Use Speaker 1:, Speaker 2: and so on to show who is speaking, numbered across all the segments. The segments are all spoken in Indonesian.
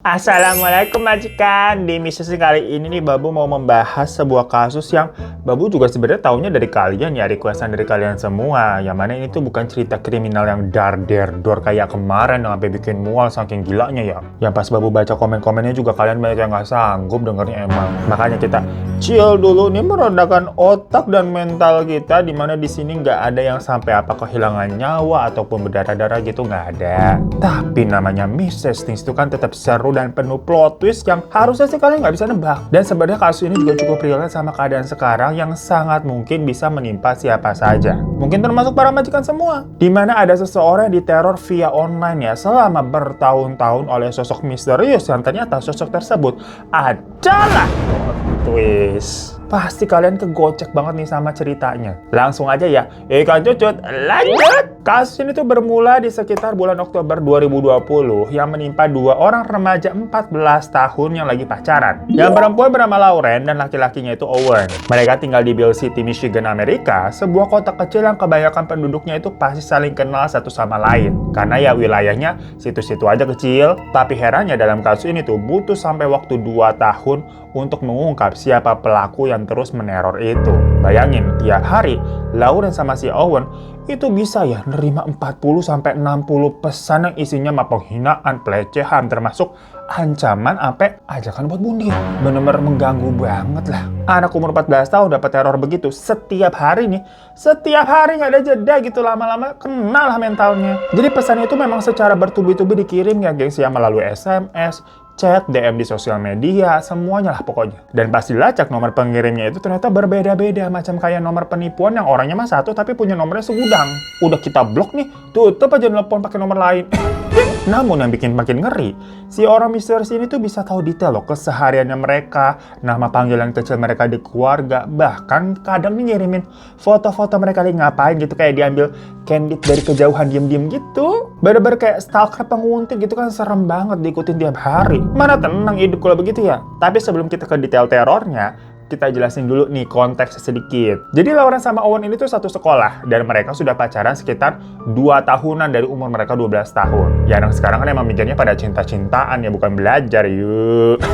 Speaker 1: Assalamualaikum majikan. Di misi kali ini nih Babu mau membahas sebuah kasus yang Babu juga sebenarnya taunya dari kalian ya, requestan dari kalian semua. Yang mana ini tuh bukan cerita kriminal yang dar-der-dor kayak kemarin yang sampai bikin mual saking gilanya ya. Yang pas Babu baca komen-komennya juga kalian banyak yang nggak sanggup dengernya emang. Makanya kita chill dulu nih, meredakan otak dan mental kita, dimana di sini nggak ada yang sampai apa kehilangan nyawa ataupun berdarah-darah gitu, nggak ada. Tapi namanya Mrs. Things itu kan tetap seru dan penuh plot twist yang harusnya sih kalian nggak bisa nebak. Dan sebenarnya kasus ini juga cukup relate sama keadaan sekarang yang sangat mungkin bisa menimpa siapa saja. Mungkin termasuk para majikan semua. Dimana ada seseorang yang diteror via online ya selama bertahun-tahun oleh sosok misterius yang ternyata sosok tersebut adalah twist. Pasti kalian kegocek banget nih sama ceritanya. Langsung aja ya, ikan cucut, lanjut! Kasus ini tuh bermula di sekitar bulan Oktober 2020 yang menimpa dua orang remaja 14 tahun yang lagi pacaran. Yang perempuan bernama Lauren dan laki-lakinya itu Owen. Mereka tinggal di Bill City, Michigan, Amerika, sebuah kota kecil yang kebanyakan penduduknya itu pasti saling kenal satu sama lain. Karena ya wilayahnya situ-situ aja kecil, tapi herannya dalam kasus ini tuh butuh sampai waktu 2 tahun untuk mengungkap siapa pelaku yang terus meneror itu. Bayangin, tiap hari Lauren sama si Owen itu bisa ya nerima 40-60 pesan yang isinya mah penghinaan, pelecehan, termasuk ancaman sampai ajakan buat bunuh. Bener-bener mengganggu banget lah. Anak umur 14 tahun dapat teror begitu setiap hari nih. Setiap hari nggak ada jeda gitu, lama-lama kena lah mentalnya. Jadi pesannya itu memang secara bertubi-tubi dikirim ya gengs ya, melalui SMS, chat, DM di sosial media, semuanya lah pokoknya. Dan pas dilacak nomor pengirimnya itu ternyata berbeda-beda, macam kayak nomor penipuan yang orangnya mah satu tapi punya nomornya segudang. Udah kita blok nih, tutup aja nelpon pakai nomor lain. Namun yang bikin makin ngeri, si orang misterius ini tuh bisa tahu detail loh kesehariannya mereka, nama panggilan kecil mereka di keluarga, bahkan kadang nih ngirimin foto-foto mereka lagi ngapain gitu, kayak diambil candid dari kejauhan diem-diem gitu. Bener-bener kayak stalker penguntit gitu kan, serem banget diikutin tiap hari. Mana tenang hidup kalau begitu ya. Tapi sebelum kita ke detail terornya, kita jelasin dulu nih konteksnya sedikit. Jadi Lauren sama Owen ini tuh satu sekolah dan mereka sudah pacaran sekitar 2 tahunan dari umur mereka 12 tahun. Ya anak sekarang kan emang mikirnya pada cinta-cintaan ya, bukan belajar yuk.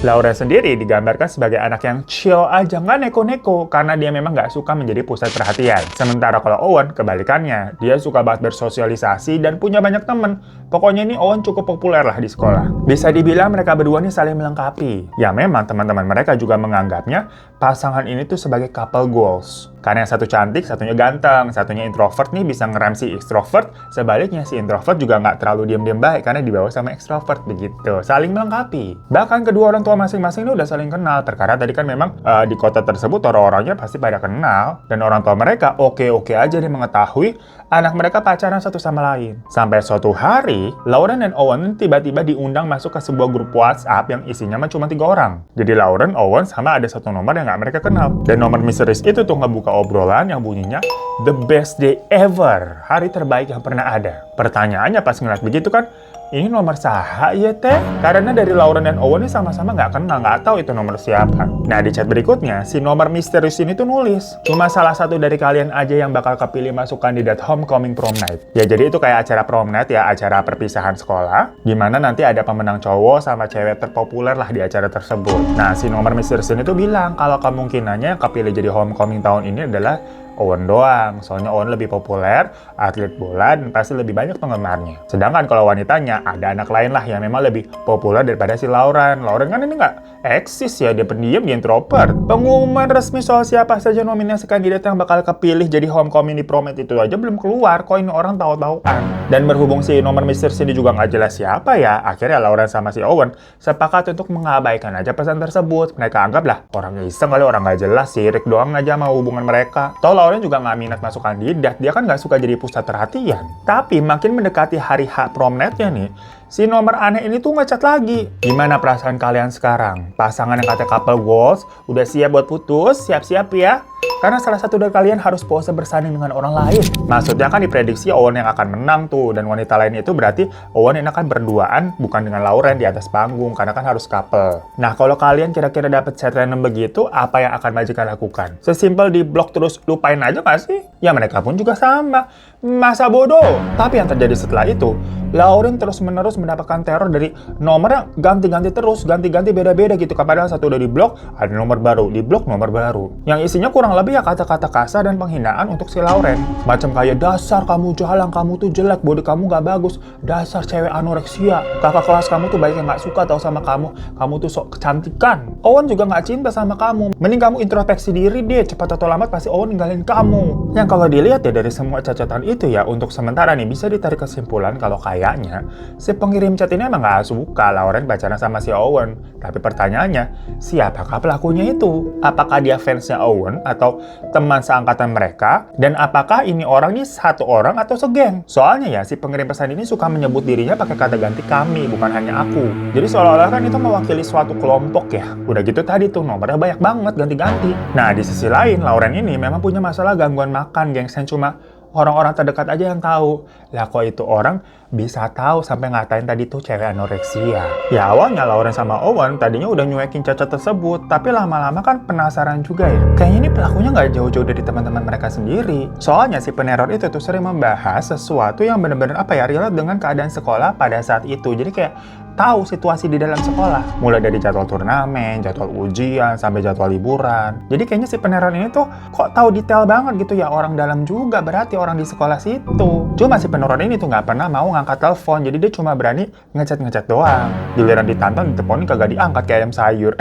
Speaker 1: Lauren sendiri digambarkan sebagai anak yang chill aja, nggak neko-neko, karena dia memang nggak suka menjadi pusat perhatian. Sementara kalau Owen, kebalikannya, dia suka banget bersosialisasi dan punya banyak temen. Pokoknya ini Owen cukup populer lah di sekolah. Bisa dibilang mereka berdua nih saling melengkapi. Ya memang teman-teman mereka juga menganggapnya pasangan ini tuh sebagai couple goals. Karena yang satu cantik, satunya ganteng, satunya introvert nih bisa ngerem si extrovert. Sebaliknya si introvert juga nggak terlalu diam-diam baik karena dibawa sama extrovert begitu. Saling melengkapi. Bahkan kedua orang tua masing-masing ini udah saling kenal. Terkadang tadi kan memang di kota tersebut orang-orangnya pasti pada kenal. Dan orang tua mereka oke-oke aja nih mengetahui anak mereka pacaran satu sama lain. Sampai suatu hari, Lauren dan Owen tiba-tiba diundang masuk ke sebuah grup WhatsApp yang isinya cuma 3 orang. Jadi Lauren, Owen, sama ada satu nomor yang nggak mereka kenal. Dan nomor misterius itu tuh ngebuka obrolan yang bunyinya the best day ever, hari terbaik yang pernah ada. Pertanyaannya pas ngeliat begitu kan, ini nomor saha ya teh? Karena dari Lauren dan Owen ini sama-sama nggak kenal, nggak tahu itu nomor siapa. Nah di chat berikutnya, si nomor misterius ini tuh nulis, cuma salah satu dari kalian aja yang bakal kepilih masuk kandidat homecoming prom night. Ya jadi itu kayak acara prom night ya, acara perpisahan sekolah, dimana nanti ada pemenang cowok sama cewek terpopuler lah di acara tersebut. Nah si nomor misterius ini tuh bilang kalau kemungkinannya yang kepilih jadi homecoming tahun ini adalah Owen doang, soalnya Owen lebih populer, atlet bola, dan pasti lebih banyak penggemarnya. Sedangkan kalau wanitanya, ada anak lain lah yang memang lebih populer daripada si Lauren. Lauren kan ini nggak eksis ya, dia pendiam, dia introvert. Pengumuman resmi soal siapa saja nominasi kandidat yang bakal kepilih jadi homecoming di prom night itu aja belum keluar, kok ini orang tahu-tahuan. Dan berhubung si nomor misterius ini juga nggak jelas siapa ya, akhirnya Lauren sama si Owen sepakat untuk mengabaikan aja pesan tersebut. Mereka anggaplah orang iseng kali, orang nggak jelas, sirik doang aja mau hubungan mereka. Lauren juga nggak minat masuk kandidat, dia kan nggak suka jadi pusat perhatian. Tapi makin mendekati hari H prom night-nya nih, si nomor aneh ini tuh ngechat lagi. Gimana perasaan kalian sekarang? Pasangan yang kata couple goals, udah siap buat putus? Siap-siap ya? Karena salah satu dari kalian harus pose bersanding dengan orang lain. Maksudnya kan diprediksi Owen yang akan menang tuh, dan wanita lain itu berarti Owen yang akan berduaan bukan dengan Lauren di atas panggung, karena kan harus couple. Nah, kalau kalian kira-kira dapat chat random begitu, apa yang akan majikan lakukan? Sesimpel di blok terus lupain aja nggak sih? Ya mereka pun juga sama. Masa bodoh. Tapi yang terjadi setelah itu, Lauren terus-menerus mendapatkan teror dari nomor yang ganti-ganti terus, ganti-ganti beda-beda gitu. Padahal satu udah di blok, ada nomor baru, di blok nomor baru. Yang isinya kurang lebih ya kata-kata kasar dan penghinaan untuk si Lauren. Macam kayak, dasar kamu jalang, kamu tuh jelek, body kamu gak bagus, dasar cewek anoreksia, kakak kelas kamu tuh banyak yang gak suka tau sama kamu tuh sok kecantikan. Owen juga gak cinta sama kamu, mending kamu introspeksi diri deh, cepat atau lambat pasti Owen ninggalin kamu. Yang kalau dilihat ya dari semua cacatan itu ya, untuk sementara nih bisa ditarik kesimpulan kalau kayaknya si pengirim chat ini emang gak suka Lauren pacaran sama si Owen. Tapi pertanyaannya, siapakah pelakunya itu? Apakah dia fansnya Owen atau teman seangkatan mereka? Dan apakah ini orang nih satu orang atau segeng? Soalnya ya si pengirim pesan ini suka menyebut dirinya pakai kata ganti kami, bukan hanya aku. Jadi seolah-olah kan itu mewakili suatu kelompok ya. Udah gitu tadi tuh nomornya banyak banget ganti-ganti. Nah di sisi lain Lauren ini memang punya masalah gangguan makan, gengs, yang cuma orang-orang terdekat aja yang tahu. Lah kok itu orang bisa tahu sampai ngatain tadi tuh cewek anoreksia. Ya awalnya Lauren sama Owen tadinya udah nyuekin cacat tersebut, tapi lama-lama kan penasaran juga ya. Kayaknya ini pelakunya nggak jauh-jauh dari teman-teman mereka sendiri. Soalnya si peneror itu tuh sering membahas sesuatu yang benar-benar relate dengan keadaan sekolah pada saat itu. Jadi kayak tahu situasi di dalam sekolah. Mulai dari jadwal turnamen, jadwal ujian, sampai jadwal liburan. Jadi kayaknya si peneror ini tuh kok tahu detail banget gitu ya, orang dalam juga berarti orang di sekolah situ. Cuma si peneror ini tuh nggak pernah mau ngangkat telepon, jadi dia cuma berani ngechat doang. Giliran ditantang, diteleponin kagak diangkat kayak ayam sayur.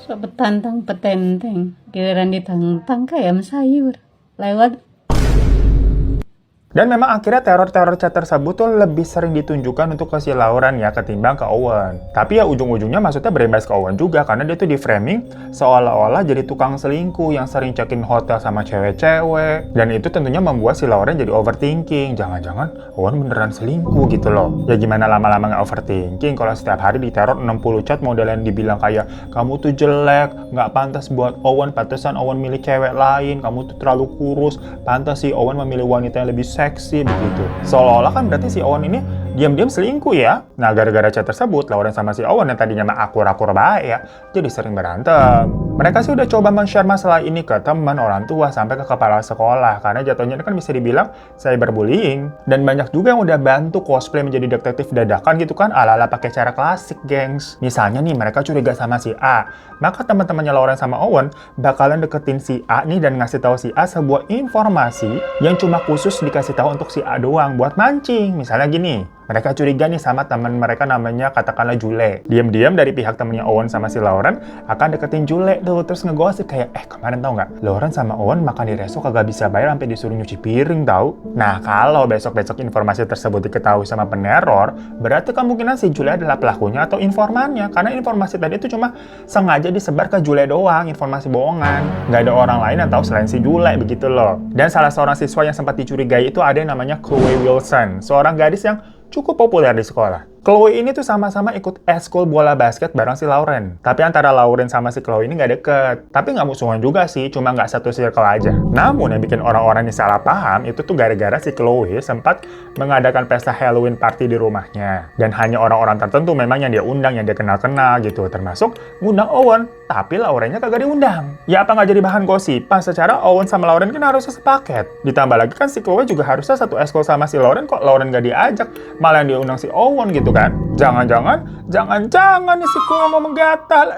Speaker 2: So betantang petenteng, giliran ditantang kayak ayam sayur. Lewat.
Speaker 1: Dan memang akhirnya teror-teror chat tersebut tuh lebih sering ditunjukkan untuk ke si Lauren ya ketimbang ke Owen. Tapi ya ujung-ujungnya maksudnya berimbas ke Owen juga karena dia tuh di framing seolah-olah jadi tukang selingkuh yang sering check-in hotel sama cewek-cewek. Dan itu tentunya membuat si Lauren jadi overthinking. Jangan-jangan Owen beneran selingkuh gitu loh. Ya gimana lama-lama nggak overthinking kalau setiap hari diteror 60 chat modelan dibilang kayak kamu tuh jelek, nggak pantas buat Owen, pantesan Owen milih cewek lain, kamu tuh terlalu kurus, pantas sih Owen memilih wanita yang lebih seksi begitu. Seolah-olah kan berarti si Owen ini diam-diam selingkuh ya. Nah gara-gara chat tersebut, Lauren sama si Owen yang tadinya mah akur-akur baik ya, jadi sering berantem. Mereka sih udah coba men-share masalah ini ke teman, orang tua, sampai ke kepala sekolah. Karena jatuhnya kan bisa dibilang cyberbullying. Dan banyak juga yang udah bantu cosplay menjadi detektif dadakan gitu kan, ala-ala pakai cara klasik, gengs. Misalnya nih, mereka curiga sama si A. Maka teman-temannya Lauren sama Owen bakalan deketin si A nih dan ngasih tahu si A sebuah informasi yang cuma khusus dikasih tahu untuk si A doang buat mancing. Misalnya gini, mereka curiga nih sama teman mereka namanya katakanlah Jule. Diam-diam dari pihak temennya Owen sama si Lauren akan deketin Jule tuh, terus ngegosip kayak, kemarin tau nggak, Lauren sama Owen makan di resto kagak bisa bayar sampai disuruh nyuci piring tau. Nah kalau besok-besok informasi tersebut diketahui sama peneror, berarti kemungkinan si Jule adalah pelakunya atau informannya, karena informasi tadi itu cuma sengaja disebar ke Jule doang, informasi bohongan. Nggak ada orang lain yang tahu selain si Jule begitu loh. Dan salah seorang siswa yang sempat dicurigai itu ada yang namanya Chloe Wilson, seorang gadis yang cukup populer di sekolah. Chloe ini tuh sama-sama ikut eskul bola basket bareng si Lauren. Tapi antara Lauren sama si Chloe ini nggak deket. Tapi nggak musuhan juga sih, cuma nggak satu circle aja. Namun yang bikin orang-orang ini salah paham itu tuh gara-gara si Chloe sempat mengadakan pesta Halloween party di rumahnya. Dan hanya orang-orang tertentu memang yang dia undang, yang dia kenal-kenal gitu. Termasuk ngundang Owen, tapi Laurennya kagak diundang. Ya apa nggak jadi bahan gosipan? Secara Owen sama Lauren kan harusnya sepaket. Ditambah lagi kan si Chloe juga harusnya satu eskul sama si Lauren, kok Lauren nggak diajak, malah yang diundang si Owen gitu kan. Jangan-jangan nih si Chloe mau menggatal.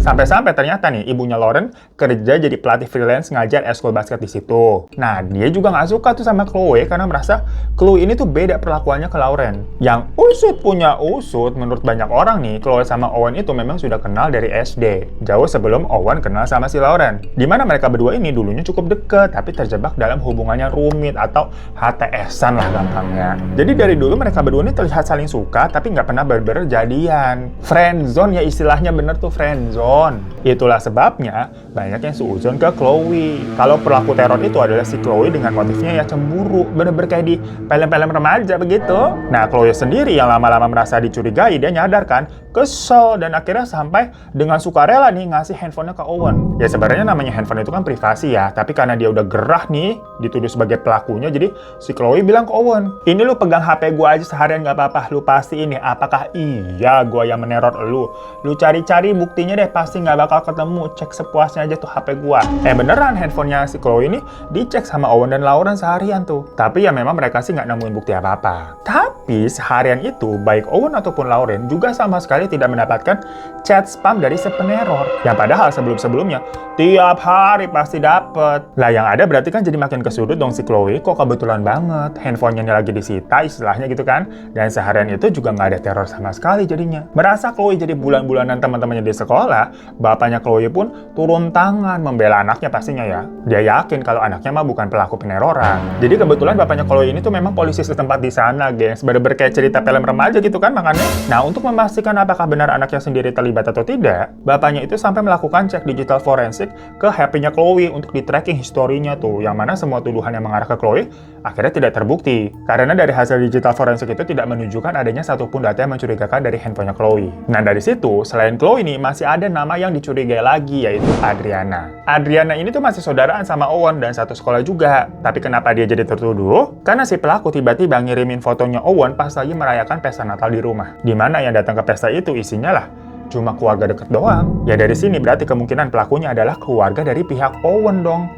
Speaker 1: Sampai-sampai ternyata nih ibunya Lauren kerja jadi pelatih freelance ngajar eskul basket di situ. Nah dia juga nggak suka tuh sama Chloe karena merasa Chloe ini tuh beda perlakuannya ke Lauren. Yang usut punya usut, menurut banyak orang nih Chloe sama Owen itu memang sudah kenal dari SD, jauh sebelum Owen kenal sama si Lauren. Dimana mereka berdua ini dulunya cukup deket tapi terjebak dalam hubungannya rumit atau HTS-an lah gampangnya. Jadi dari dulu mereka berdua ini terlihat saling suka tapi nggak pernah bener-bener jadian. Friendzone ya istilahnya, bener tuh friendzone. handphone. Itulah sebabnya banyak yang seuzon ke Chloe. Kalau pelaku teror itu adalah si Chloe dengan motifnya ya cemburu, bener-bener kayak di film-film remaja begitu. Nah, Chloe sendiri yang lama-lama merasa dicurigai, dia nyadar kan, kesel, dan akhirnya sampai dengan sukarela nih ngasih handphonenya ke Owen. Ya sebenarnya namanya handphone itu kan privasi ya, tapi karena dia udah gerah nih, dituduh sebagai pelakunya, jadi si Chloe bilang ke Owen, ini lu pegang HP gua aja seharian gak apa-apa, lu pasti ini, apakah iya gua yang meneror lu? Lu cari-cari buktinya deh, pasti gak bakal ketemu, cek sepuasnya aja tuh HP gua. Beneran handphonenya si Chloe ini dicek sama Owen dan Lauren seharian tuh. Tapi ya memang mereka sih gak nemuin bukti apa-apa. Tapi seharian itu, baik Owen ataupun Lauren juga sama sekali tidak mendapatkan chat spam dari si peneror. Yang padahal sebelum-sebelumnya, tiap hari pasti dapet. Lah yang ada berarti kan jadi makin kesudut dong si Chloe, kok kebetulan banget handphonenya lagi disita istilahnya gitu kan. Dan seharian itu juga nggak ada teror sama sekali jadinya. Merasa Chloe jadi bulan-bulanan teman-temannya di sekolah, bapaknya Chloe pun turun tangan membela anaknya pastinya ya. Dia yakin kalau anaknya mah bukan pelaku peneroran. Jadi kebetulan bapaknya Chloe ini tuh memang polisi setempat di sana, gengs. Bener-bener kayak cerita film remaja gitu kan makanya. Nah, untuk memastikan apakah benar anaknya sendiri terlibat atau tidak, bapaknya itu sampai melakukan cek digital forensik ke HP-nya Chloe untuk di-tracking historinya tuh, yang mana semua tuduhan yang mengarah ke Chloe akhirnya tidak terbukti. Karena dari hasil digital forensik itu tidak menunjukkan adanya satupun data yang mencurigakan dari handphonenya Chloe. Nah, dari situ, selain Chloe ini, masih ada nama yang dicurigai lagi, yaitu Adriana. Adriana ini tuh masih saudaraan sama Owen dan satu sekolah juga. Tapi kenapa dia jadi tertuduh? Karena si pelaku tiba-tiba ngirimin fotonya Owen pas lagi merayakan pesta Natal di rumah. Di mana yang datang ke pesta itu isinya lah cuma keluarga deket doang. Ya dari sini berarti kemungkinan pelakunya adalah keluarga dari pihak Owen dong.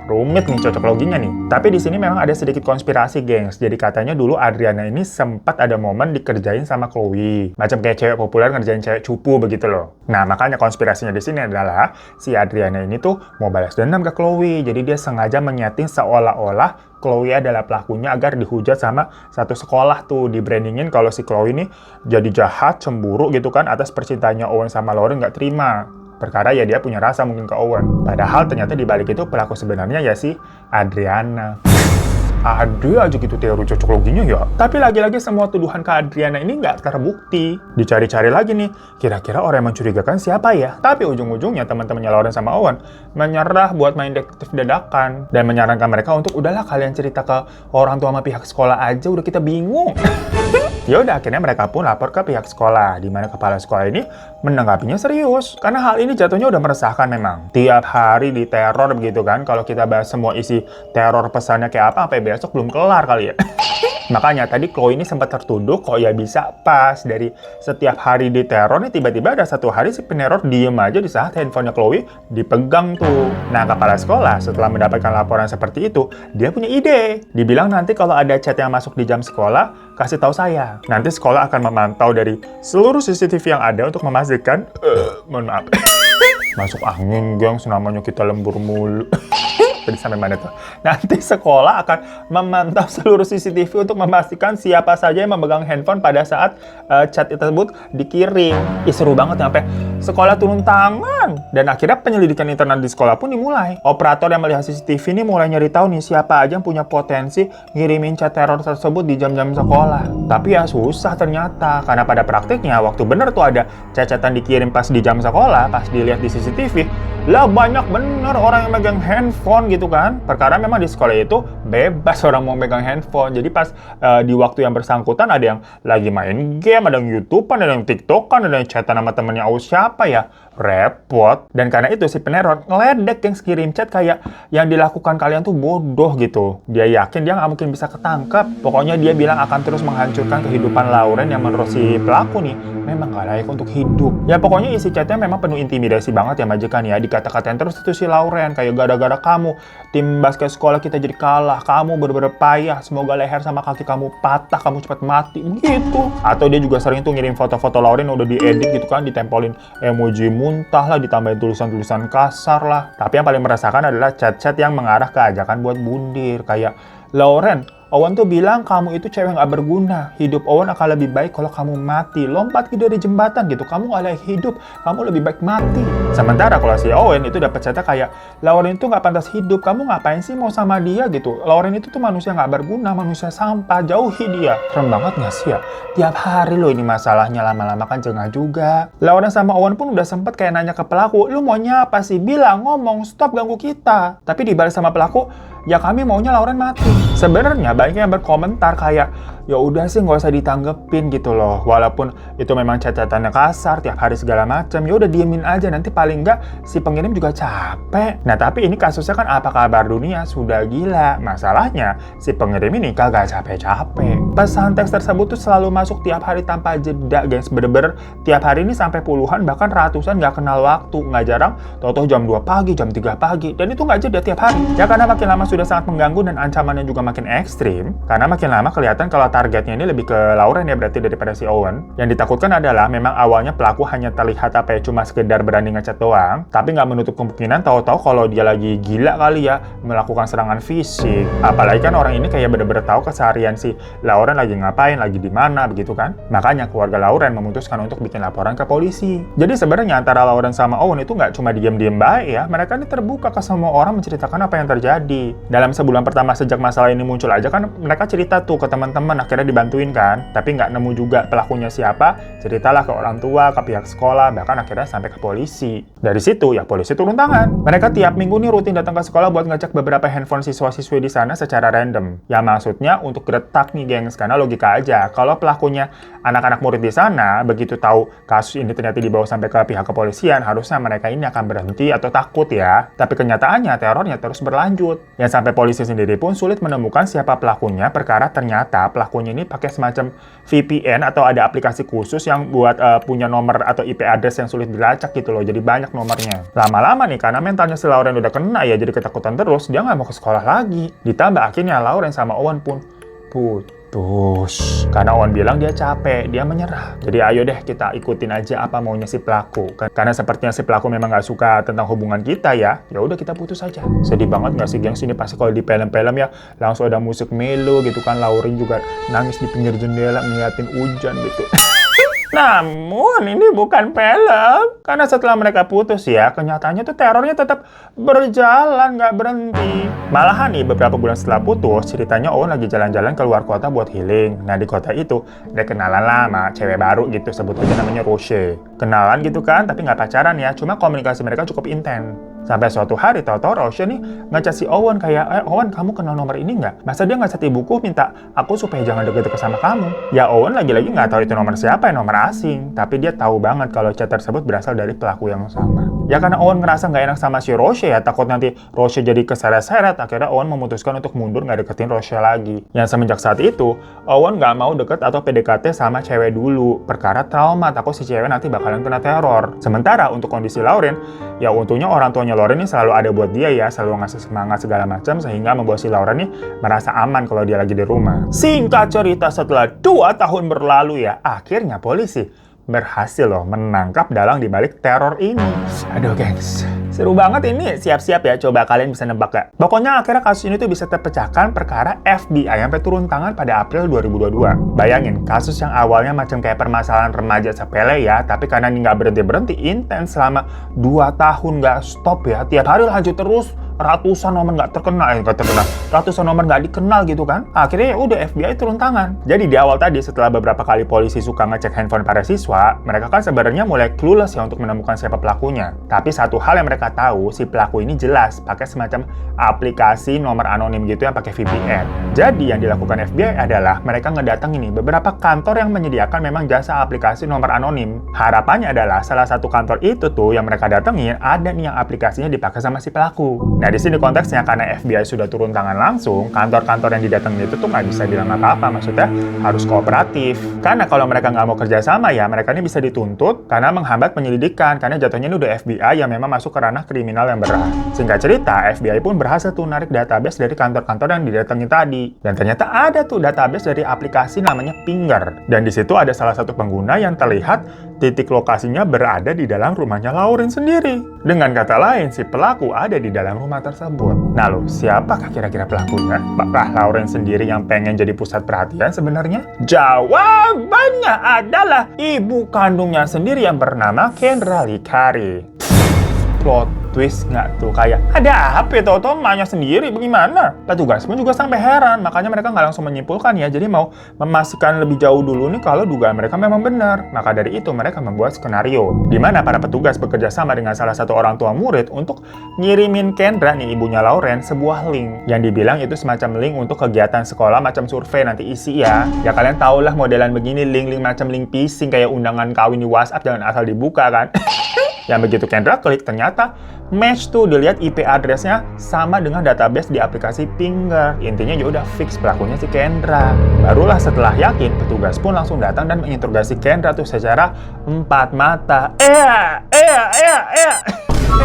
Speaker 1: Rumit nih cocok loginya nih. Tapi di sini memang ada sedikit konspirasi, gengs. Jadi katanya dulu Adriana ini sempat ada momen dikerjain sama Chloe. Macam kayak cewek populer ngerjain cewek cupu begitu loh. Nah, makanya konspirasinya di sini adalah si Adriana ini tuh mau balas dendam ke Chloe. Jadi dia sengaja menyeting seolah-olah Chloe adalah pelakunya agar dihujat sama satu sekolah tuh, di-brandingin kalau si Chloe ini jadi jahat, cemburu gitu kan atas percintaannya Owen sama Lauren nggak terima. Perkara ya dia punya rasa mungkin ke Owen. Padahal ternyata di balik itu pelaku sebenarnya ya si Adriana. Ada aja gitu teori cocok loginya ya. Tapi lagi-lagi semua tuduhan ke Adriana ini nggak terbukti. Dicari-cari lagi nih, kira-kira orang yang mencurigakan siapa ya? Tapi ujung-ujungnya teman-temannya Lauren sama Owen menyerah buat main detektif dadakan. Dan menyarankan mereka untuk udahlah kalian cerita ke orang tua sama pihak sekolah aja, udah kita bingung. Ya udah akhirnya mereka pun lapor ke pihak sekolah, di mana kepala sekolah ini menanggapinya serius. Karena hal ini jatuhnya udah meresahkan memang. Tiap hari diteror begitu kan, kalau kita bahas semua isi teror pesannya kayak apa, sampai besok belum kelar kali ya. Makanya tadi Chloe ini sempat tertuduh kok ya bisa pas dari setiap hari diteror nih tiba-tiba ada satu hari si peneror diem aja di saat handphonenya Chloe dipegang tuh. Nah, kepala sekolah setelah mendapatkan laporan seperti itu, dia punya ide. Dibilang nanti kalau ada chat yang masuk di jam sekolah, kasih tahu saya. Nanti sekolah akan memantau dari seluruh CCTV yang ada untuk memastikan, mohon maaf, masuk angin gengs, namanya kita lembur mulu. Tadi sampai mana tuh? Nanti sekolah akan memantau seluruh CCTV untuk memastikan siapa saja yang memegang handphone pada saat chat tersebut dikirim. Seru banget sampai sekolah turun tangan. Dan akhirnya penyelidikan internal di sekolah pun dimulai. Operator yang melihat CCTV ini mulai nyari tahu nih siapa aja yang punya potensi ngirimin chat teror tersebut di jam-jam sekolah. Tapi ya susah ternyata, karena pada praktiknya waktu bener tuh ada chat-chatan dikirim pas di jam sekolah, pas dilihat di CCTV, lah banyak bener orang yang megang handphone gitu kan. Perkara memang di sekolah itu bebas orang mau megang handphone. Jadi pas di waktu yang bersangkutan ada yang lagi main game, ada yang YouTubean, ada yang TikTokan, ada yang chatan sama temennya siapa ya. Repot. Dan karena itu si peneror ngeledek yang kirim chat kayak yang dilakukan kalian tuh bodoh gitu. Dia yakin dia nggak mungkin bisa ketangkep. Pokoknya dia bilang akan terus menghancurkan kehidupan Lauren yang menurut si pelaku nih memang nggak layak untuk hidup. Ya pokoknya isi chatnya memang penuh intimidasi banget ya majikan ya. Dikata-katain terus itu si Lauren kayak gara-gara kamu tim basket sekolah kita jadi kalah, kamu bener-bener payah, semoga leher sama kaki kamu patah, kamu cepat mati, begitu. Atau dia juga sering tuh ngirim foto-foto Lauren udah diedit gitu kan, ditempolin emoji muntah lah, ditambahin tulisan-tulisan kasar lah. Tapi yang paling merasakan adalah chat-chat yang mengarah ke ajakan buat bundir. Kayak, Lauren, Owen tuh bilang kamu itu cewek nggak berguna. Hidup Owen akan lebih baik kalau kamu mati. Lompat dari jembatan gitu. Kamu nggak layak hidup. Kamu lebih baik mati. Sementara kalau si Owen itu dapat cerita kayak Lauren itu nggak pantas hidup. Kamu ngapain sih mau sama dia gitu? Lauren itu tuh manusia nggak berguna, manusia sampah. Jauhi dia. Keren banget nggak sih ya? Tiap hari loh ini masalahnya, lama-lama kan jengah juga. Lauren sama Owen pun udah sempet kayak nanya ke pelaku, lu maunya apa sih? Bilang, ngomong, stop ganggu kita. Tapi dibalik sama pelaku, ya kami maunya Lauren mati. Sebenarnya banyak yang berkomentar kayak, ya udah sih nggak usah ditanggepin gitu loh. Walaupun itu memang catatannya kasar, tiap hari segala macam, ya udah diemin aja. Nanti paling nggak si pengirim juga capek. Nah tapi ini kasusnya kan apa kabar dunia sudah gila. Masalahnya si pengirim ini kagak capek-capek. Pesan teks tersebut tuh selalu masuk tiap hari tanpa jeda, guys. Bener-bener tiap hari ini sampai puluhan bahkan ratusan nggak kenal waktu. Nggak jarang, tau-tau jam 2 pagi, jam 3 pagi. Dan itu nggak jeda tiap hari. Ya karena makin lama sudah sangat mengganggu dan ancamannya juga makin ekstrim. Karena makin lama kelihatan kalau targetnya ini lebih ke Lauren ya berarti daripada si Owen. Yang ditakutkan adalah memang awalnya pelaku hanya terlihat apa ya cuma sekedar berani ngechat doang, tapi nggak menutup kemungkinan tahu-tahu kalau dia lagi gila kali ya melakukan serangan fisik. Apalagi kan orang ini kayak bener-bener tahu keseharian si Lauren lagi ngapain, lagi di mana begitu kan. Makanya keluarga Lauren memutuskan untuk bikin laporan ke polisi. Jadi sebenarnya antara Lauren sama Owen itu nggak cuma diem-diem baik ya, mereka ini terbuka ke semua orang menceritakan apa yang terjadi. Dalam sebulan pertama sejak masalah ini muncul aja kan mereka cerita tuh ke teman-teman, akhirnya dibantuin kan, tapi nggak nemu juga pelakunya siapa, ceritalah ke orang tua, ke pihak sekolah, bahkan akhirnya sampai ke polisi. Dari situ ya polisi turun tangan. Mereka tiap minggu nih rutin datang ke sekolah buat ngecek beberapa handphone siswa-siswi di sana secara random. Ya maksudnya untuk geretak nih gengs, karena logika aja, kalau pelakunya anak-anak murid di sana, begitu tahu kasus ini ternyata dibawa sampai ke pihak kepolisian, harusnya mereka ini akan berhenti atau takut ya. Tapi kenyataannya terornya terus berlanjut. Yang sampai polisi sendiri pun sulit menemukan siapa pelakunya, perkara ternyata pelakunya ini pakai semacam VPN atau ada aplikasi khusus yang buat punya nomor atau IP address yang sulit dilacak gitu loh, jadi banyak nomornya. Lama-lama nih, karena mentalnya si Lauren udah kena ya, jadi ketakutan terus, dia nggak mau ke sekolah lagi. Ditambah akhirnya Lauren sama Owen pun putus. Karena Owen bilang dia capek, dia menyerah. Jadi ayo deh kita ikutin aja apa maunya si pelaku. Karena sepertinya si pelaku memang nggak suka tentang hubungan kita ya. Ya udah kita putus aja. Sedih banget nggak sih gengs, ini pasti kalau di film-film ya langsung ada musik melo gitu kan. Lauren juga nangis di pinggir jendela ngeliatin hujan gitu. Namun ini bukan film, karena setelah mereka putus ya, kenyataannya tuh terornya tetap berjalan, nggak berhenti. Malahan nih beberapa bulan setelah putus, ceritanya Owen lagi jalan-jalan keluar kota buat healing. Nah di kota itu, dia kenalan lah sama cewek baru gitu, sebut aja namanya Roche. Kenalan gitu kan, tapi nggak pacaran ya, cuma komunikasi mereka cukup intens. Sampai suatu hari, tahu-tahu Roche nih ngechat si Owen kayak, Owen kamu kenal nomor ini nggak? Masa dia ngechat ibuku minta aku supaya jangan deket-deket sama kamu? Ya Owen lagi-lagi nggak tahu itu nomor siapa ya, nomor asing. Tapi dia tahu banget kalau chat tersebut berasal dari pelaku yang sama. Ya karena Owen ngerasa nggak enak sama si Roche ya, takut nanti Roche jadi keseret-seret, akhirnya Owen memutuskan untuk mundur nggak deketin Roche lagi. Yang semenjak saat itu, Owen nggak mau deket atau PDKT sama cewek dulu. Perkara trauma, takut si cewek nanti bakalan kena teror. Sementara untuk kondisi Lauren, ya untungnya orang tuanya Lauren ini selalu ada buat dia ya, selalu ngasih semangat segala macam sehingga membuat si Lauren ini merasa aman kalau dia lagi di rumah. Singkat cerita, setelah 2 tahun berlalu ya, akhirnya polisi berhasil loh menangkap dalang di balik teror ini. Aduh gengs, seru banget ini. Siap-siap ya, coba kalian bisa nebak gak? Pokoknya akhirnya kasus ini tuh bisa terpecahkan perkara FBI sampai turun tangan pada April 2022. Bayangin, kasus yang awalnya macam kayak permasalahan remaja sepele ya, tapi karena ini nggak berhenti-berhenti, intens selama 2 tahun nggak stop ya, tiap hari lanjut terus. Ratusan nomor nggak terkenal, ratusan nomor nggak dikenal gitu kan. Akhirnya ya udah FBI turun tangan. Jadi di awal tadi setelah beberapa kali polisi suka ngecek handphone para siswa, mereka kan sebenarnya mulai clueless ya untuk menemukan siapa pelakunya. Tapi satu hal yang mereka tahu, si pelaku ini jelas pakai semacam aplikasi nomor anonim gitu yang pakai VPN. Jadi yang dilakukan FBI adalah mereka ngedatengin nih beberapa kantor yang menyediakan memang jasa aplikasi nomor anonim. Harapannya adalah salah satu kantor itu tuh yang mereka datengin ada nih yang aplikasinya dipakai sama si pelaku. Nah di sini konteksnya karena FBI sudah turun tangan langsung, kantor-kantor yang didatengin itu tuh nggak bisa bilang apa-apa, maksudnya harus kooperatif. Karena kalau mereka nggak mau kerjasama ya mereka ini bisa dituntut karena menghambat penyelidikan, karena jatuhnya ini udah FBI yang memang masuk ke ranah kriminal yang berat. Singkat cerita, FBI pun berhasil tuh narik database dari kantor-kantor yang didatengin tadi. Dan ternyata ada tuh database dari aplikasi namanya Pinger. Dan di situ ada salah satu pengguna yang terlihat titik lokasinya berada di dalam rumahnya Lauren sendiri. Dengan kata lain, si pelaku ada di dalam rumah tersebut. Nah loh, siapakah kira-kira pelakunya? Apakah Lauren sendiri yang pengen jadi pusat perhatian sebenarnya? Jawabannya adalah ibu kandungnya sendiri yang bernama Kendra Likari. Plot twist nggak tuh? Kayak ada apa ya, tau-tau emaknya sendiri bagaimana? Petugas pun juga sampai heran, makanya mereka nggak langsung menyimpulkan ya, jadi mau memastikan lebih jauh dulu nih kalau dugaan mereka memang benar. Maka dari itu mereka membuat skenario di mana para petugas bekerja sama dengan salah satu orang tua murid untuk ngirimin Kendra nih, ibunya Lauren, sebuah link yang dibilang itu semacam link untuk kegiatan sekolah macam survei nanti isi ya. Ya kalian tau lah modelan begini, link-link macam link phishing kayak undangan kawin di WhatsApp, jangan asal dibuka kan. Yang begitu Kendra klik, ternyata match tuh, dilihat IP addressnya sama dengan database di aplikasi Finger. Intinya ya udah fix pelakunya si Kendra. Barulah setelah yakin, petugas pun langsung datang dan menginterogasi Kendra tuh secara empat mata. Ini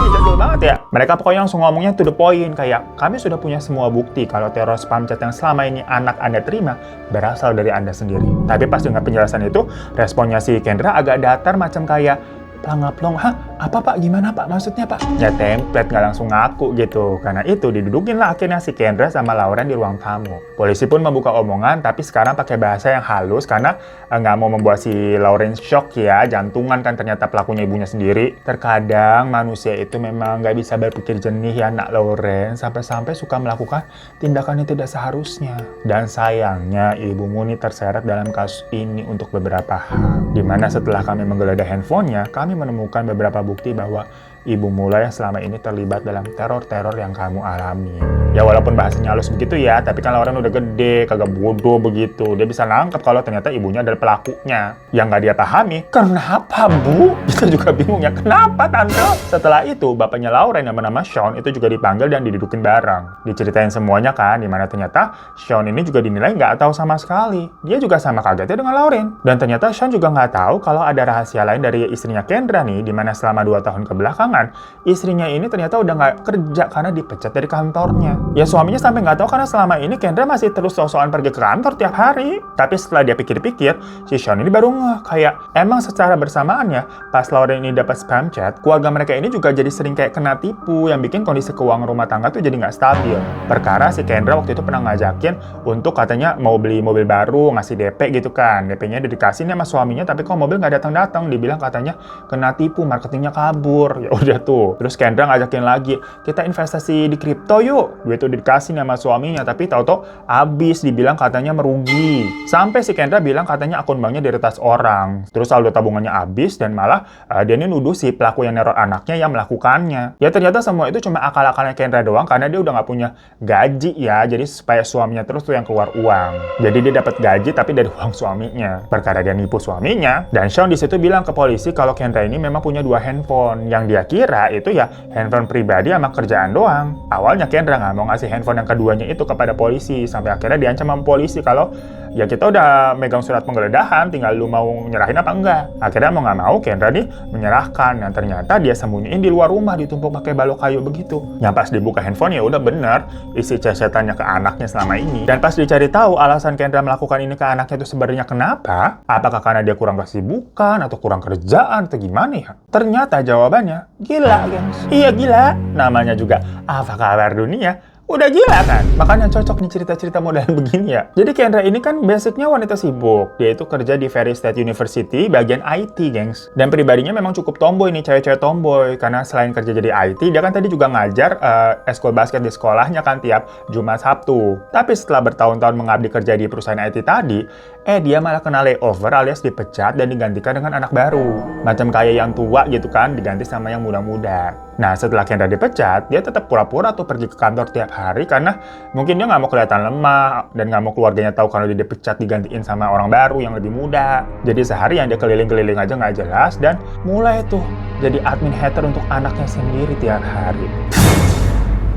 Speaker 1: jadul banget ya. Mereka pokoknya langsung ngomongnya to the point, kayak kami sudah punya semua bukti kalau teror spam chat yang selama ini anak Anda terima berasal dari Anda sendiri. Tapi pas dengan penjelasan itu, responnya si Kendra agak datar macam kayak pelangap-pelong, hah? Apa pak? Gimana pak? Maksudnya pak? Ya template, nggak langsung ngaku gitu. Karena itu didudukin lah akhirnya si Kendra sama Lauren di ruang tamu. Polisi pun membuka omongan, tapi sekarang pakai bahasa yang halus karena nggak mau membuat si Lauren shock ya, jantungan kan ternyata pelakunya ibunya sendiri. Terkadang manusia itu memang nggak bisa berpikir jernih ya nak Lauren, sampai-sampai suka melakukan tindakan yang tidak seharusnya. Dan sayangnya ibumu nih terseret dalam kasus ini untuk beberapa hal. Dimana setelah kami menggeledah handphonenya, kami menemukan beberapa bukti bahwa ibu mula yang selama ini terlibat dalam teror-teror yang kamu alami. Ya walaupun bahasanya halus begitu ya, tapi kan Lauren udah gede, kagak bodoh begitu. Dia bisa nangkep kalau ternyata ibunya adalah pelakunya. Yang nggak dia pahami, kenapa bu? Kita juga bingung ya, kenapa tante? Setelah itu, bapaknya Lauren yang bernama Sean itu juga dipanggil dan didudukin bareng. Diceritain semuanya kan, dimana ternyata Sean ini juga dinilai nggak tahu sama sekali. Dia juga sama kagetnya dengan Lauren. Dan ternyata Sean juga nggak tahu kalau ada rahasia lain dari istrinya Kendra nih, dimana selama 2 tahun kebelakangan, istrinya ini ternyata udah nggak kerja karena dipecat dari kantornya. Ya suaminya sampai nggak tahu karena selama ini Kendra masih terus sok-sokan pergi ke kantor tiap hari. Tapi setelah dia pikir-pikir, si Sean ini baru ngeh kayak emang secara bersamaannya pas Lauren ini dapat spam chat, keluarga mereka ini juga jadi sering kayak kena tipu yang bikin kondisi keuangan rumah tangga tuh jadi nggak stabil. Perkara si Kendra waktu itu pernah ngajakin untuk katanya mau beli mobil baru, ngasih DP gitu kan. DP-nya udah dikasih nih sama suaminya, tapi kok mobil nggak datang-datang. Dibilang katanya kena tipu, marketingnya kabur. Ya udah tuh. Terus Kendra ngajakin lagi, kita investasi di kripto yuk. Duit tuh dikasih sama suaminya, tapi tahu-tahu habis, dibilang katanya merugi. Sampai si Kendra bilang katanya akun banknya diretas orang. Terus saldo tabungannya habis dan malah dia ini nuduh si pelaku yang neror anaknya yang melakukannya. Ya ternyata semua itu cuma akal-akalnya Kendra doang karena dia udah nggak punya gaji ya. Jadi supaya suaminya terus tuh yang keluar uang. Jadi dia dapat gaji tapi dari uang suaminya. Perkara dia nipu suaminya. Dan Sean di situ bilang ke polisi kalau Kendra ini memang punya 2 handphone. Yang dia kira itu ya handphone pribadi sama kerjaan doang. Awalnya Kendra nggak mau ngasih handphone yang keduanya itu kepada polisi, sampai akhirnya diancam sama polisi kalau ya kita udah megang surat penggeledahan, tinggal lu mau nyerahin apa enggak. Akhirnya mau nggak mau Kendra nih menyerahkan, dan ternyata dia sembunyiin di luar rumah ditumpuk pakai balok kayu begitu. Yang pas dibuka handphone ya udah bener isi cesetannya ke anaknya selama ini. Dan pas dicari tahu alasan Kendra melakukan ini ke anaknya itu sebenarnya kenapa? Apakah karena dia kurang kesibukan atau kurang kerjaan atau gimana ya? Ternyata jawabannya gila, gengs. Iya gila. Namanya juga apa kabar dunia? Udah gila kan? Makanya cocok nih cerita-cerita modelan begini ya. Jadi Kendra ini kan basicnya wanita sibuk. Dia itu kerja di Ferry State University bagian IT, gengs. Dan pribadinya memang cukup tomboy nih, cewek-cewek tomboy. Karena selain kerja jadi IT, dia kan tadi juga ngajar eskul basket di sekolahnya kan tiap Jumat Sabtu. Tapi setelah bertahun-tahun mengabdi kerja di perusahaan IT tadi, dia malah kena layover alias dipecat dan digantikan dengan anak baru. Macam kayak yang tua gitu kan, diganti sama yang muda-muda. Nah, setelah Kendra dipecat, dia tetap pura-pura tuh pergi ke kantor tiap hari karena mungkin dia nggak mau kelihatan lemah dan nggak mau keluarganya tahu kalau dia dipecat digantiin sama orang baru yang lebih muda. Jadi seharian dia keliling-keliling aja nggak jelas dan mulai tuh jadi admin hater untuk anaknya sendiri tiap hari.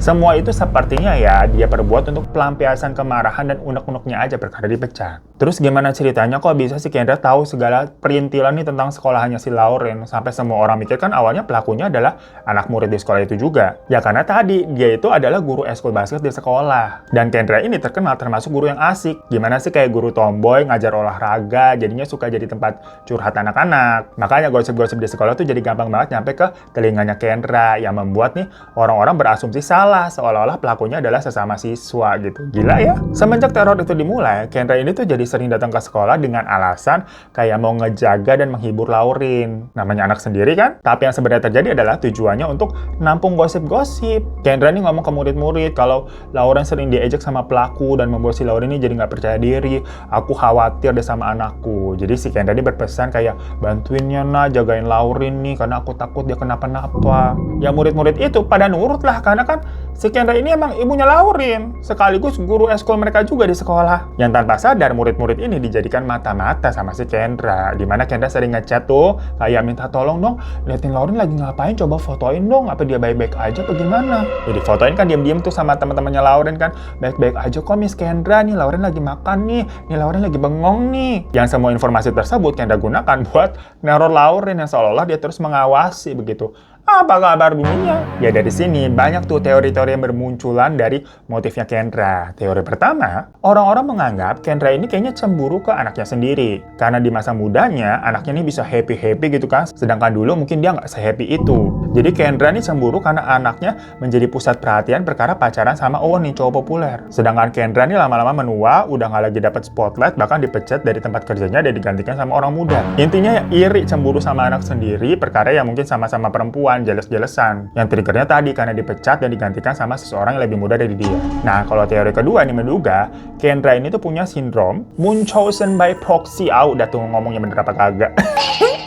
Speaker 1: Semua itu sepertinya ya dia perbuat untuk pelampiasan kemarahan dan unek-uneknya aja perkara dipecat. Terus gimana ceritanya kok bisa si Kendra tahu segala perintilan nih tentang sekolahannya si Lauren? Sampai semua orang mikir kan awalnya pelakunya adalah anak murid di sekolah itu juga. Ya karena tadi dia itu adalah guru eskul basket di sekolah. Dan Kendra ini terkenal termasuk guru yang asik. Gimana sih kayak guru tomboy ngajar olahraga, jadinya suka jadi tempat curhat anak-anak. Makanya gosip-gosip di sekolah tuh jadi gampang banget nyampe ke telinganya Kendra yang membuat nih orang-orang berasumsi salah seolah-olah pelakunya adalah sesama siswa gitu. Gila ya. Semenjak teror itu dimulai, Kendra ini tuh jadi sering datang ke sekolah dengan alasan kayak mau ngejaga dan menghibur Lauren. Namanya anak sendiri kan? Tapi yang sebenarnya terjadi adalah tujuannya untuk nampung gosip-gosip. Kendra ini ngomong ke murid-murid kalau Lauren sering diejek sama pelaku dan membuat si Lauren ini jadi nggak percaya diri. Aku khawatir deh sama anakku. Jadi si Kendra ini berpesan kayak bantuinnya nah jagain Lauren nih karena aku takut dia kenapa-napa. Ya murid-murid itu pada nurut lah karena kan si Kendra ini emang ibunya Lauren. Sekaligus guru eskul mereka juga di sekolah. Yang tanpa sadar murid-murid ini dijadikan mata-mata sama si Kendra. Dimana Kendra sering ngechat tuh kayak minta tolong dong liatin Lauren lagi ngapain, coba fotoin dong apa dia baik-baik aja apa gimana. Jadi fotoin kan diam-diam tuh sama teman-temannya Lauren kan, baik-baik aja kok Miss Kendra nih, Lauren lagi makan nih Lauren lagi bengong nih. Yang semua informasi tersebut Kendra gunakan buat neror Lauren yang seolah-olah dia terus mengawasi begitu. Apa kabar dunia? Ya dari sini banyak tuh teori-teori yang bermunculan dari motifnya Kendra. Teori pertama, orang-orang menganggap Kendra ini kayaknya cemburu ke anaknya sendiri. Karena di masa mudanya, anaknya ini bisa happy-happy gitu kan. Sedangkan dulu mungkin dia nggak se-happy itu. Jadi Kendra ini cemburu karena anaknya menjadi pusat perhatian perkara pacaran sama Owen nih, cowok populer. Sedangkan Kendra ini lama-lama menua, udah nggak lagi dapat spotlight, bahkan dipecat dari tempat kerjanya dan digantikan sama orang muda. Intinya ya iri cemburu sama anak sendiri, perkara yang mungkin sama-sama perempuan, jelas-jelesan. Yang triggernya tadi karena dipecat dan digantikan sama seseorang yang lebih muda dari dia. Nah, kalau teori kedua ini menduga, Kendra ini tuh punya sindrom Munchausen by proxy. Udah tuh ngomongnya bener apa kagak.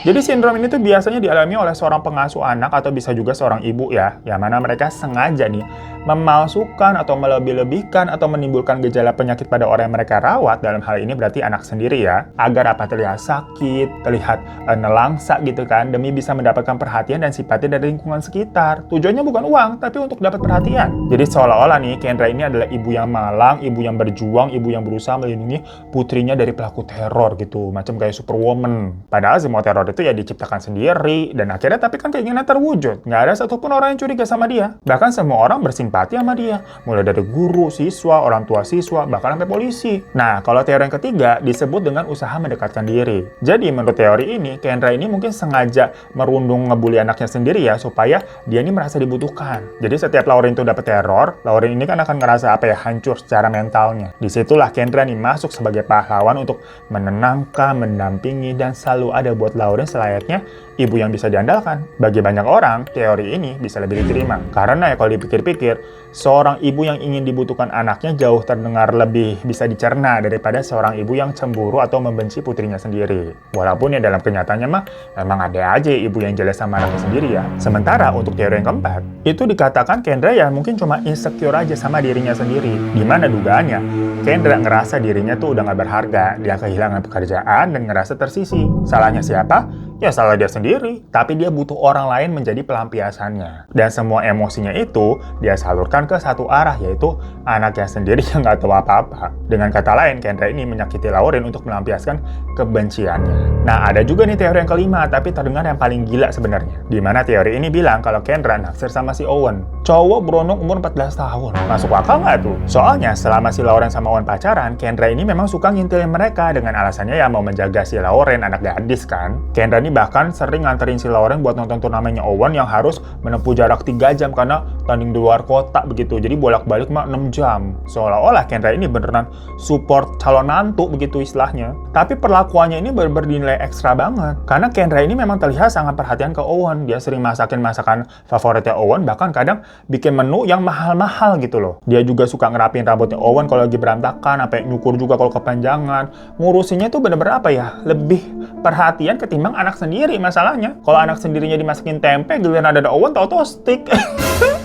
Speaker 1: Jadi sindrom ini tuh biasanya dialami oleh seorang pengasuh anak atau bisa juga seorang ibu ya, yang mana mereka sengaja nih memalsukan atau melebih-lebihkan atau menimbulkan gejala penyakit pada orang yang mereka rawat, dalam hal ini berarti anak sendiri ya, agar apa terlihat sakit, terlihat nelangsa gitu kan, demi bisa mendapatkan perhatian dan simpati dari lingkungan sekitar. Tujuannya bukan uang, tapi untuk dapat perhatian. Jadi seolah-olah nih Kendra ini adalah ibu yang malang, ibu yang berjuang, ibu yang berusaha melindungi putrinya dari pelaku teror gitu, macam kayak Superwoman. Padahal semua teror itu ya diciptakan sendiri, dan akhirnya tapi kan keinginan terwujud. Nggak ada satupun orang yang curiga sama dia. Bahkan semua orang bersimpati sama dia. Mulai dari guru, siswa, orang tua siswa, bahkan sampai polisi. Nah, kalau teori yang ketiga disebut dengan usaha mendekatkan diri. Jadi menurut teori ini, Kendra ini mungkin sengaja merundung ngebully anaknya sendiri ya, supaya dia ini merasa dibutuhkan. Jadi setiap Lauren itu dapat teror, Lauren ini kan akan ngerasa hancur secara mentalnya. Disitulah Kendra nih masuk sebagai pahlawan untuk menenangkan, mendampingi, dan selalu ada buat Lauren selayaknya ibu yang bisa diandalkan. Bagi banyak orang, teori ini bisa lebih diterima. Karena ya kalau dipikir-pikir, seorang ibu yang ingin dibutuhkan anaknya jauh terdengar lebih bisa dicerna daripada seorang ibu yang cemburu atau membenci putrinya sendiri. Walaupun ya dalam kenyataannya mah emang ada aja ibu yang jelas sama anaknya sendiri ya. Sementara untuk teori yang keempat, itu dikatakan Kendra ya mungkin cuma insecure aja sama dirinya sendiri. Dimana dugaannya, Kendra ngerasa dirinya tuh udah gak berharga, dia kehilangan pekerjaan dan ngerasa tersisih. Salahnya siapa? Ya salah dia sendiri, tapi dia butuh orang lain menjadi pelampiasannya. Dan semua emosinya itu dia salurkan ke satu arah, yaitu anaknya sendiri yang nggak tahu apa-apa. Dengan kata lain, Kendra ini menyakiti Lauren untuk melampiaskan kebenciannya. Nah, ada juga nih teori yang kelima, tapi terdengar yang paling gila sebenarnya. Dimana teori ini bilang kalau Kendra naksir sama si Owen. Cowok berondong umur 14 tahun. Masuk akal nggak tuh? Soalnya selama si Lauren sama Owen pacaran, Kendra ini memang suka ngintilin mereka dengan alasannya ya mau menjaga si Lauren, anak gadis kan. Kendra ini bahkan sering nganterin si Lauren buat nonton turnamennya Owen yang harus menempuh jarak 3 jam karena tanding di luar kota begitu. Jadi bolak-balik mah 6 jam. Seolah-olah Kendra ini beneran support calon mantu begitu istilahnya. Tapi perlakuannya ini bernilai ekstra banget. Karena Kendra ini memang terlihat sangat perhatian ke Owen. Dia sering masakin masakan favoritnya Owen, bahkan kadang bikin menu yang mahal-mahal gitu loh. Dia juga suka ngerapin rambutnya Owen kalau lagi berantakan, sampai nyukur juga kalau kepanjangan. Ngurusinnya tuh bener-bener apa ya, lebih perhatian ketimbang anak sendiri masalahnya. Kalau anak sendirinya dimasakin tempe, giliran ada Owen tau-tau stick.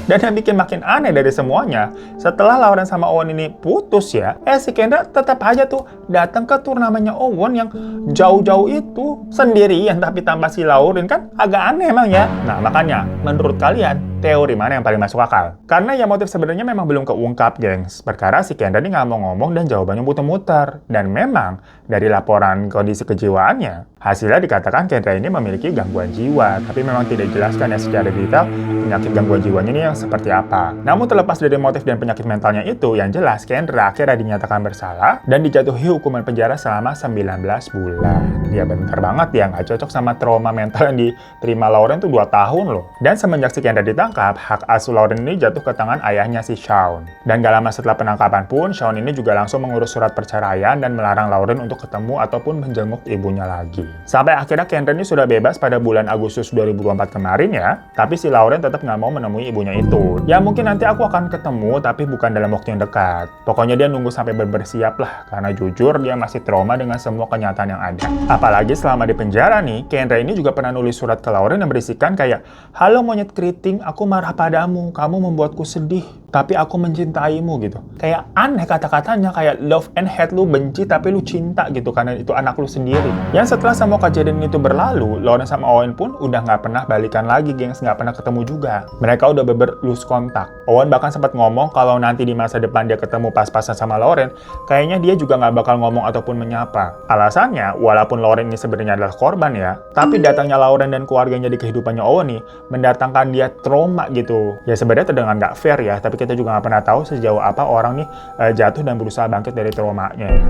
Speaker 1: Dan yang bikin makin aneh dari semuanya, setelah Lauren sama Owen ini putus ya, si Kendra tetap aja tuh datang ke turnamennya Owen yang jauh-jauh itu sendirian, tapi tanpa si Lauren, kan agak aneh emang ya. Nah makanya, menurut kalian teori mana yang paling masuk akal? Karena ya motif sebenarnya memang belum keungkap, gengs. Perkara si Kendra ini nggak mau ngomong dan jawabannya muter-muter. Dan memang dari laporan kondisi kejiwaannya, hasilnya dikatakan Kendra ini memiliki gangguan jiwa, tapi memang tidak dijelaskan ya secara detail penyakit gangguan jiwanya ini yang seperti apa. Namun terlepas dari motif dan penyakit mentalnya itu, yang jelas Kendra akhirnya dinyatakan bersalah dan dijatuhi hukuman penjara selama 19 bulan. Ya bentar banget ya, nggak cocok sama trauma mental yang diterima Lauren tuh 2 tahun loh. Dan semenjak si Kendra ditangkap, hak asuh Lauren ini jatuh ke tangan ayahnya si Shawn. Dan gak lama setelah penangkapan pun, Shawn ini juga langsung mengurus surat perceraian dan melarang Lauren untuk ketemu ataupun menjenguk ibunya lagi. Sampai akhirnya Kendra ini sudah bebas pada bulan Agustus 2024 kemarin ya, tapi si Lauren tetap nggak mau menemui ibunya itu. Ya mungkin nanti aku akan ketemu, tapi bukan dalam waktu yang dekat. Pokoknya dia nunggu sampai bersiap lah, karena jujur dia masih trauma dengan semua kenyataan yang ada. Apalagi selama di penjara nih, Kendra ini juga pernah nulis surat ke Lauren yang berisikan kayak, "Halo monyet keriting, aku marah padamu, kamu membuatku sedih, tapi aku mencintaimu," gitu. Kayak aneh kata-katanya, kayak love and hate, lu benci tapi lu cinta gitu, karena itu anak lu sendiri. Yang setelah semua kejadian itu berlalu, Lauren sama Owen pun udah nggak pernah balikan lagi, gengs, nggak pernah ketemu juga. Mereka udah lose kontak. Owen bahkan sempat ngomong kalau nanti di masa depan dia ketemu pas-pasan sama Lauren, kayaknya dia juga nggak bakal ngomong ataupun menyapa. Alasannya, walaupun Lauren ini sebenarnya adalah korban ya, tapi datangnya Lauren dan keluarganya di kehidupannya Owen nih, mendatangkan dia trauma gitu. Ya sebenarnya terdengar nggak fair ya, tapi kita juga nggak pernah tahu sejauh apa orang nih jatuh dan berusaha bangkit dari traumanya ya.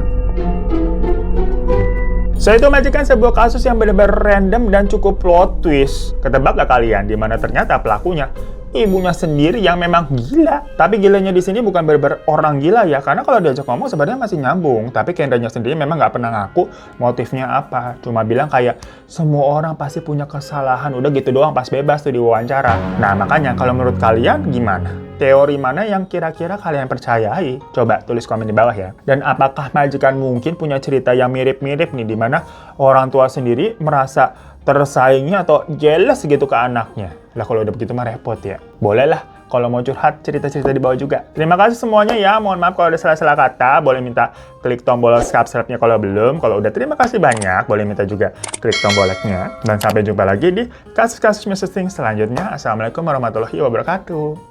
Speaker 1: So itu majikan sebuah kasus yang benar-benar random dan cukup plot twist. Ketebak gak kalian di mana ternyata pelakunya ibunya sendiri yang memang gila. Tapi gilanya di sini bukan benar-benar orang gila ya, karena kalau diajak ngomong sebenarnya masih nyambung. Tapi Kendranya sendiri memang nggak pernah ngaku motifnya apa. Cuma bilang kayak semua orang pasti punya kesalahan. Udah gitu doang pas bebas tuh di wawancara. Nah makanya kalau menurut kalian gimana? Teori mana yang kira-kira kalian percayai? Coba tulis komen di bawah ya. Dan apakah majikan mungkin punya cerita yang mirip-mirip nih, di mana orang tua sendiri merasa tersaingi atau jealous gitu ke anaknya? Lah kalau udah begitu mah repot ya. Boleh lah kalau mau curhat cerita-cerita di bawah juga. Terima kasih semuanya ya. Mohon maaf kalau ada salah-salah kata. Boleh minta klik tombol subscribe-nya kalau belum. Kalau udah terima kasih banyak. Boleh minta juga klik tombol like-nya. Dan sampai jumpa lagi di kasus-kasus Mystic selanjutnya. Assalamualaikum warahmatullahi wabarakatuh.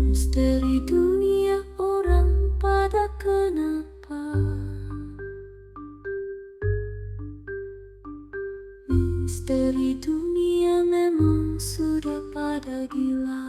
Speaker 3: Misteri dunia orang pada kenapa? Misteri dunia memang sudah pada gila.